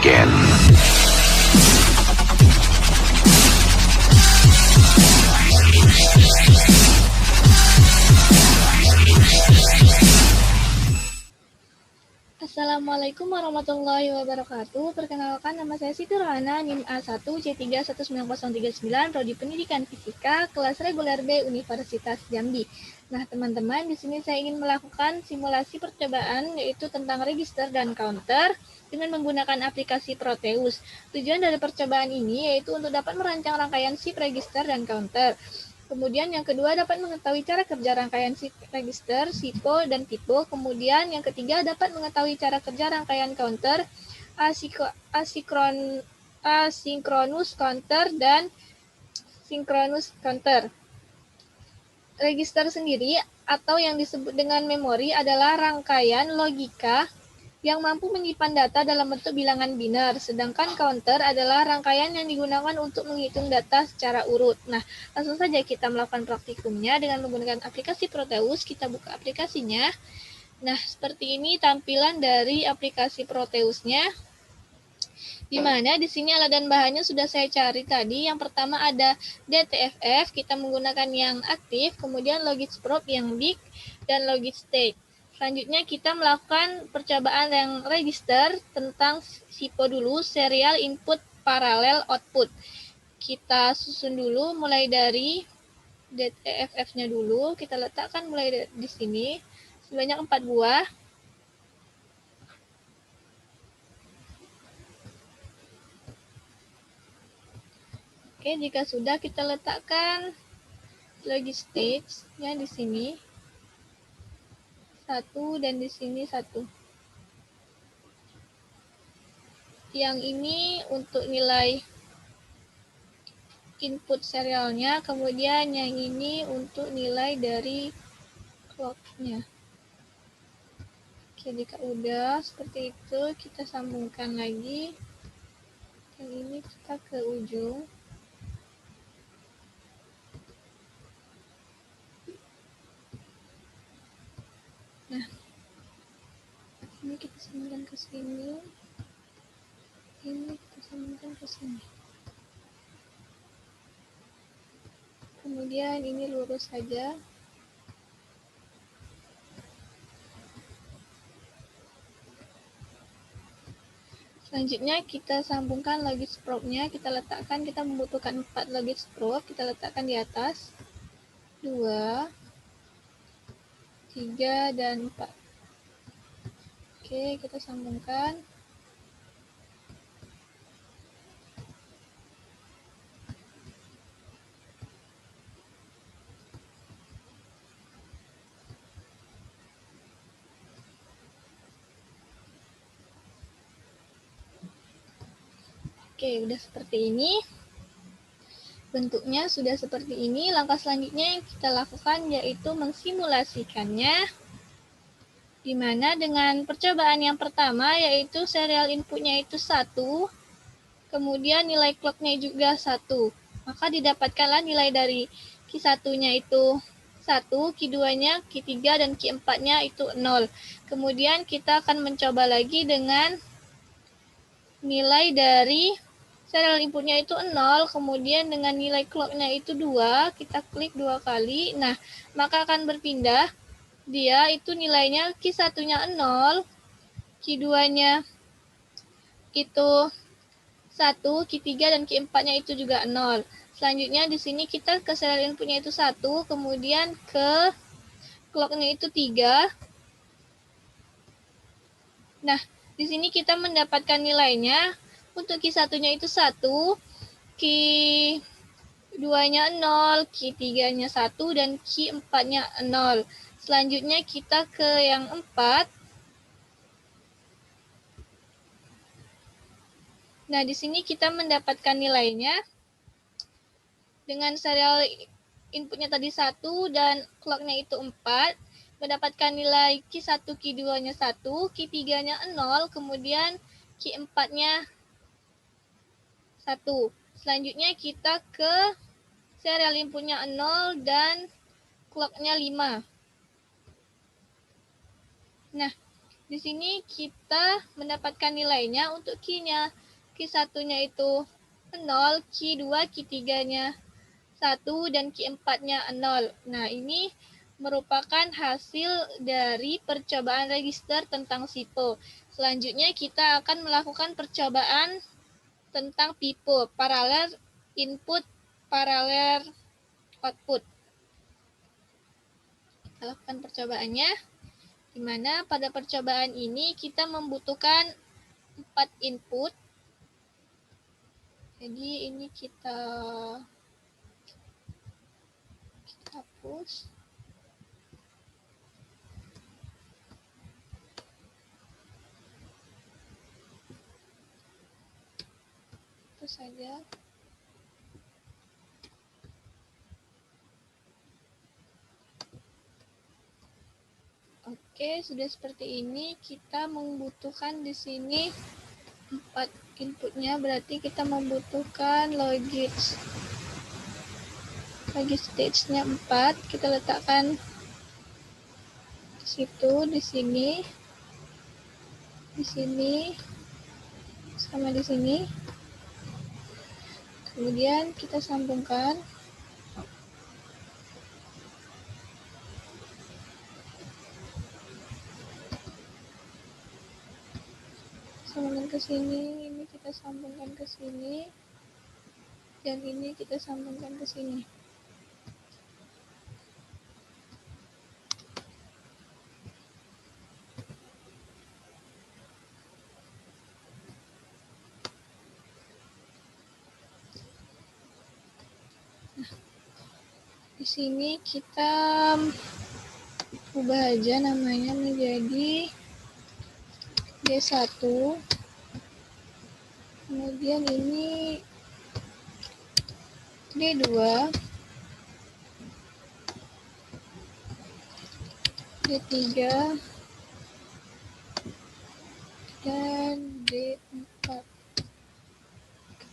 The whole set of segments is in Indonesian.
again. Assalamualaikum warahmatullahi wabarakatuh. Perkenalkan, nama saya Siti Rohana, NIM A1C319039, Prodi Pendidikan Fisika, kelas reguler B, Universitas Jambi. Nah, teman-teman, di sini saya ingin melakukan simulasi percobaan, yaitu tentang register dan counter dengan menggunakan aplikasi Proteus. Tujuan dari percobaan ini yaitu untuk dapat merancang rangkaian shift register dan counter. Kemudian yang kedua dapat mengetahui cara kerja rangkaian register, SIPO, dan TIPO. Kemudian yang ketiga dapat mengetahui cara kerja rangkaian counter, asinkronus counter, dan sinkronus counter. Register sendiri atau yang disebut dengan memori adalah rangkaian logika yang mampu menyimpan data dalam bentuk bilangan biner, sedangkan counter adalah rangkaian yang digunakan untuk menghitung data secara urut. Nah, langsung saja kita melakukan praktikumnya dengan menggunakan aplikasi Proteus. Kita buka aplikasinya. Nah, seperti ini tampilan dari aplikasi Proteusnya, di mana di sini alat dan bahannya sudah saya cari tadi. Yang pertama ada DTFF, kita menggunakan yang aktif, kemudian Logic-Probe yang big, dan Logic-State. Selanjutnya kita melakukan percobaan yang register tentang SIPO dulu, serial input paralel output. Kita susun dulu mulai dari DTFF-nya dulu, kita letakkan mulai di sini sebanyak 4 buah. Oke, jika sudah kita letakkan logistage-nya di sini. 1 dan di sini 1. Yang ini untuk nilai input serialnya, kemudian yang ini untuk nilai dari clock-nya. Oke, jika udah seperti itu, kita sambungkan lagi. Yang ini kita ke ujung. Nah, ini kita sambungkan ke sini. Ini kita sambungkan ke sini. Kemudian ini lurus saja. Selanjutnya kita sambungkan Logic-Probe-nya, kita letakkan, kita membutuhkan 4 Logic-Probe, kita letakkan di atas. 2, 3, dan 4. Oke, kita sambungkan. Oke, udah seperti ini. Bentuknya sudah seperti ini. Langkah selanjutnya yang kita lakukan yaitu mensimulasikannya, di mana dengan percobaan yang pertama yaitu serial inputnya itu 1, kemudian nilai clock-nya juga 1. Maka didapatkanlah nilai dari Q1-nya itu 1, Q2-nya, Q3, dan Q4-nya itu 0. Kemudian kita akan mencoba lagi dengan nilai dari serial inputnya itu 0, kemudian dengan nilai clock-nya itu 2, kita klik 2 kali. Nah, maka akan berpindah. Dia itu nilainya Q1-nya 0, Q2-nya itu 1, Q3, dan Q4-nya itu juga 0. Selanjutnya di sini kita ke serial inputnya itu 1, kemudian ke clock-nya itu 3. Nah, di sini kita mendapatkan nilainya. Untuk Q1-nya itu 1, Q2-nya 0, Q3-nya 1, dan Q4-nya 0. Selanjutnya kita ke yang 4. Nah, di sini kita mendapatkan nilainya dengan serial inputnya tadi 1 dan clock-nya itu 4. Mendapatkan nilai Q1, Q2-nya 1, Q3-nya 0, kemudian Q4-nya 1. Selanjutnya kita ke serial inputnya 0 dan clock-nya 5. Nah, Di sini kita mendapatkan nilainya untuk Q-nya. Q1-nya itu 0, Q2, Q3-nya 1, dan Q4-nya 0. Nah, ini merupakan hasil dari percobaan register tentang SIPO. Selanjutnya kita akan melakukan percobaan tentang PIPO, parallel input, parallel output. Kita lakukan percobaannya, di mana pada percobaan ini kita membutuhkan 4 input. Jadi ini kita hapus. Itu saja. Oke, sudah seperti ini. Kita membutuhkan di sini 4 inputnya, berarti kita membutuhkan logic stage-nya 4. Kita letakkan di situ, di sini, sama di sini. Kemudian kita sambungkan. Sambungkan ke sini, ini kita sambungkan ke sini, dan ini kita sambungkan ke sini. Nah, di sini kita ubah aja namanya menjadi D1. Kemudian ini D2, D3, dan D4.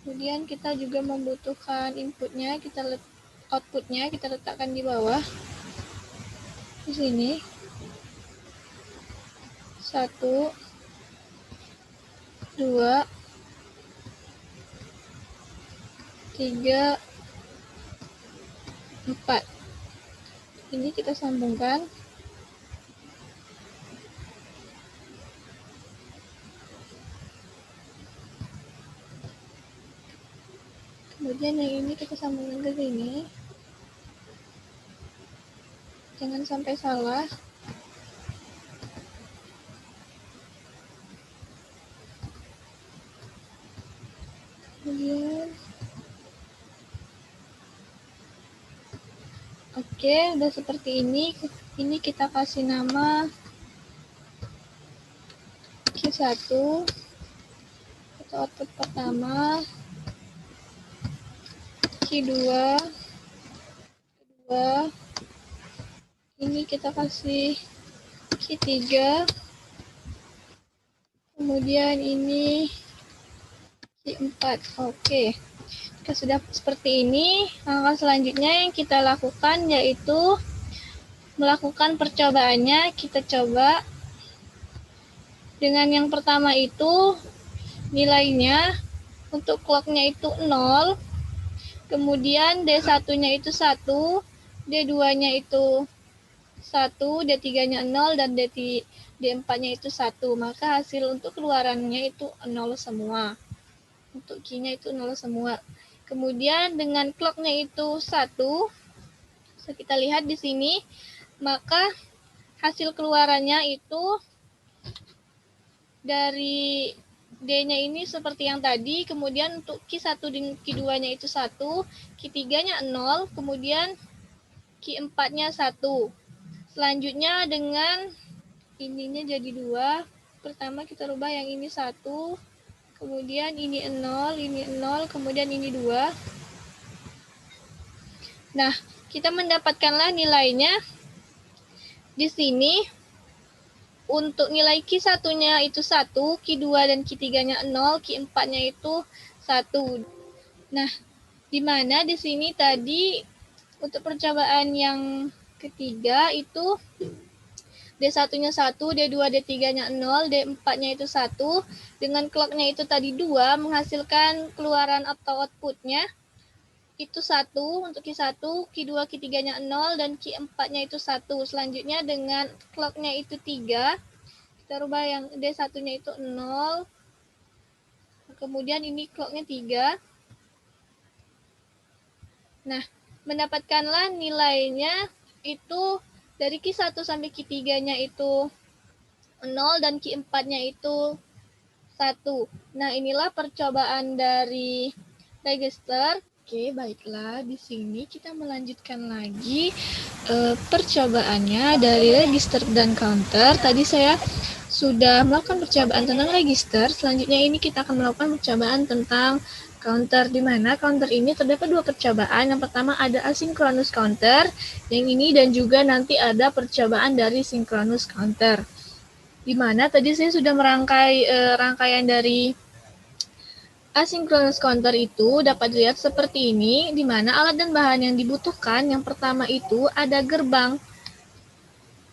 Kemudian kita juga membutuhkan inputnya, outputnya kita letakkan di bawah. Di sini 1, 2, 3, 4. Ini kita sambungkan. Kemudian yang ini kita sambungkan ke sini. Jangan sampai salah. Kemudian oke, udah seperti ini. Ini kita kasih nama Q1 atau output pertama, Q2, kedua, ini kita kasih Q3, kemudian ini Q4. Oke. Jika sudah seperti ini, langkah selanjutnya yang kita lakukan yaitu melakukan percobaannya. Kita coba dengan yang pertama itu nilainya untuk clock-nya itu 0, kemudian D1-nya itu 1, D2-nya itu 1, D3-nya 0, dan D4-nya itu 1. Maka hasil untuk keluarannya itu 0 semua. Untuk Q-nya itu 0 semua. Kemudian dengan clock-nya itu 1, bisa kita lihat di sini, maka hasil keluarannya itu dari D-nya ini seperti yang tadi, kemudian untuk Q1 dan Q2-nya itu 1, Q3-nya 0, kemudian Q4-nya 1. Selanjutnya dengan ininya jadi 2, pertama kita rubah yang ini 1, kemudian ini 0, kemudian ini 2. Nah, kita mendapatkanlah nilainya di sini. Untuk nilai Q1-nya itu 1, Q2 dan Q3-nya 0, Q4-nya itu 1. Nah, di mana di sini tadi untuk percobaan yang ketiga itu D1-nya 1, D2, D3-nya 0, D4-nya itu 1. Dengan clock-nya itu tadi 2, menghasilkan keluaran atau output-nya itu 1 untuk Q1, Q2, Q3-nya 0, dan Q4-nya itu 1. Selanjutnya dengan clock-nya itu 3, kita rubah yang D1-nya itu 0, kemudian ini clock-nya 3. Nah, mendapatkanlah nilainya itu dari Q1 sampai Q3-nya itu 0 dan Q4-nya itu 1. Nah, inilah percobaan dari register. Oke, baiklah. Di sini kita melanjutkan lagi percobaannya dari register dan counter. Tadi saya sudah melakukan percobaan tentang register. Selanjutnya ini kita akan melakukan percobaan tentang counter, di mana counter ini terdapat dua percobaan. Yang pertama ada asynchronous counter, yang ini, dan juga nanti ada percobaan dari synchronous counter. Di mana tadi saya sudah merangkai rangkaian dari asynchronous counter itu dapat dilihat seperti ini, di mana alat dan bahan yang dibutuhkan yang pertama itu ada gerbang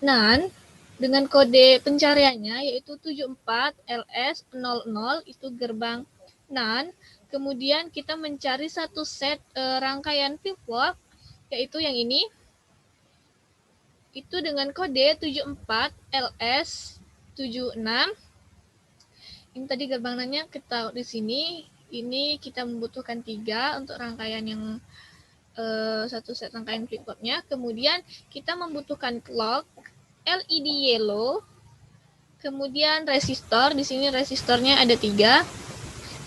NaN dengan kode pencariannya yaitu 74LS00, itu gerbang NaN. Kemudian kita mencari satu set rangkaian flip-flop yaitu yang ini, itu dengan kode 74LS76. Ini tadi gerbang NaN-nya kita di sini. Ini kita membutuhkan 3 untuk rangkaian yang satu set rangkaian flip-flopnya. Kemudian kita membutuhkan clock, LED yellow, kemudian resistor. Di sini resistornya ada 3,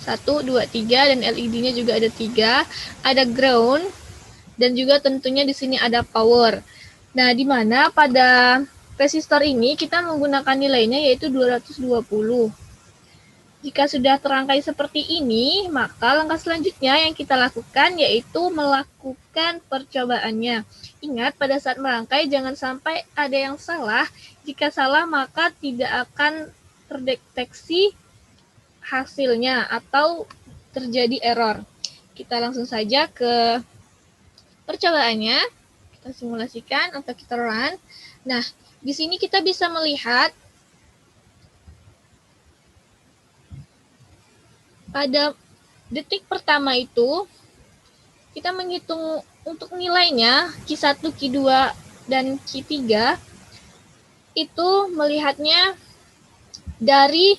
1, 2, 3, dan LED-nya juga ada 3. Ada ground, dan juga tentunya di sini ada power. Nah, di mana pada resistor ini kita menggunakan nilainya yaitu 220. Jika sudah terangkai seperti ini, maka langkah selanjutnya yang kita lakukan yaitu melakukan percobaannya. Ingat, pada saat merangkai jangan sampai ada yang salah. Jika salah, maka tidak akan terdeteksi hasilnya atau terjadi error. Kita langsung saja ke percobaannya. Kita simulasikan atau kita run. Nah, di sini kita bisa melihat pada detik pertama itu kita menghitung untuk nilainya Q1, Q2, dan Q3 itu melihatnya dari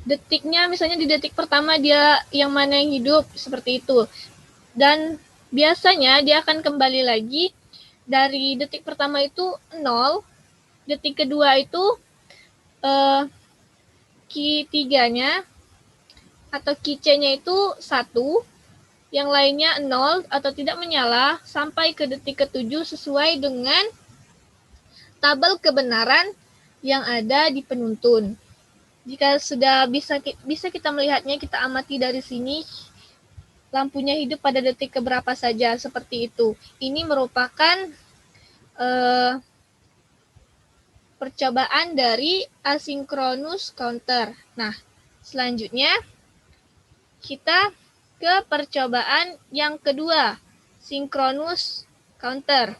detiknya, misalnya di detik pertama dia yang mana yang hidup seperti itu, dan biasanya dia akan kembali lagi dari detik pertama itu 0, detik kedua itu Q3-nya atau QC-nya itu 1, yang lainnya 0 atau tidak menyala sampai ke detik ke-7 sesuai dengan tabel kebenaran yang ada di penuntun. Jika sudah bisa kita melihatnya, kita amati dari sini lampunya hidup pada detik keberapa saja, seperti itu. Ini merupakan percobaan dari asynchronous counter. Nah, selanjutnya kita ke percobaan yang kedua, synchronous counter.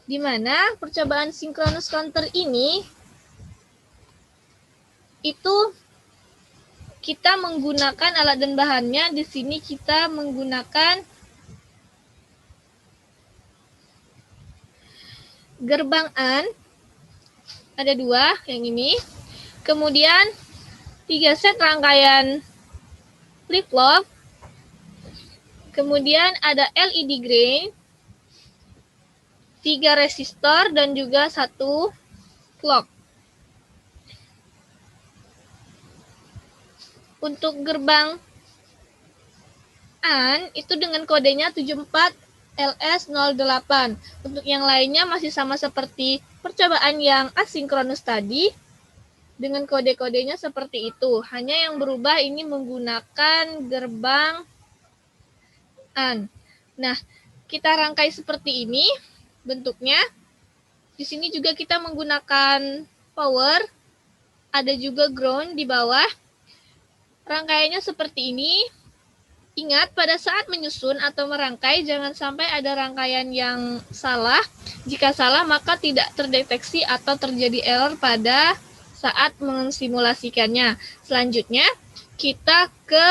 Di mana percobaan synchronous counter ini itu kita menggunakan alat dan bahannya. Di sini kita menggunakan gerbang AND, ada 2 yang ini. Kemudian 3 set rangkaian flip-flop. Kemudian ada LED ground, 3 resistor, dan juga 1 clock. Untuk gerbang AND itu dengan kodenya 74LS08. Untuk yang lainnya masih sama seperti percobaan yang asinkronus tadi, dengan kode-kodenya seperti itu. Hanya yang berubah ini menggunakan gerbang AND. Nah, kita rangkai seperti ini bentuknya. Di sini juga kita menggunakan power, ada juga ground di bawah. Rangkaiannya seperti ini. Ingat, pada saat menyusun atau merangkai, jangan sampai ada rangkaian yang salah. Jika salah, maka tidak terdeteksi atau terjadi error pada saat mensimulasikannya. Selanjutnya, kita ke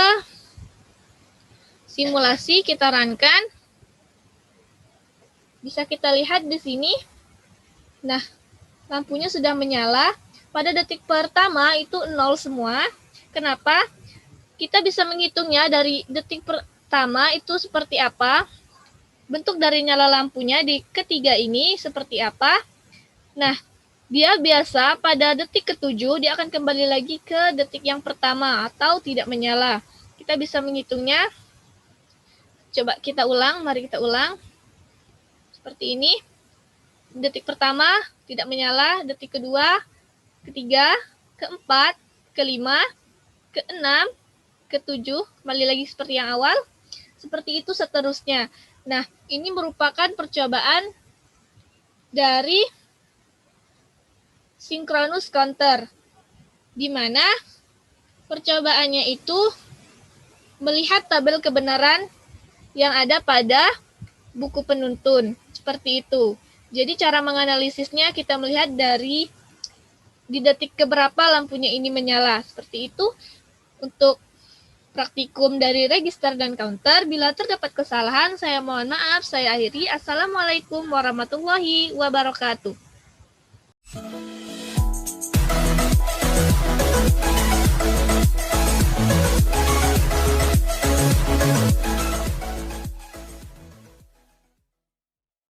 simulasi, kita runkan. Bisa kita lihat di sini. Nah, lampunya sudah menyala. Pada detik pertama itu 0 semua. Kenapa? Kita bisa menghitungnya dari detik pertama itu seperti apa. Bentuk dari nyala lampunya di ketiga ini seperti apa. Nah, dia biasa pada detik ketujuh dia akan kembali lagi ke detik yang pertama atau tidak menyala. Kita bisa menghitungnya. Coba kita ulang, mari kita ulang. Seperti ini. Detik pertama tidak menyala, detik kedua, ketiga, keempat, kelima, keenam, ketujuh, kembali lagi seperti yang awal. Seperti itu seterusnya. Nah, ini merupakan percobaan dari synchronous counter, di mana percobaannya itu melihat tabel kebenaran yang ada pada buku penuntun. Seperti itu. Jadi cara menganalisisnya kita melihat dari di detik keberapa lampunya ini menyala. Seperti itu untuk praktikum dari register dan counter. Bila terdapat kesalahan, saya mohon maaf. Saya akhiri. Assalamualaikum warahmatullahi wabarakatuh.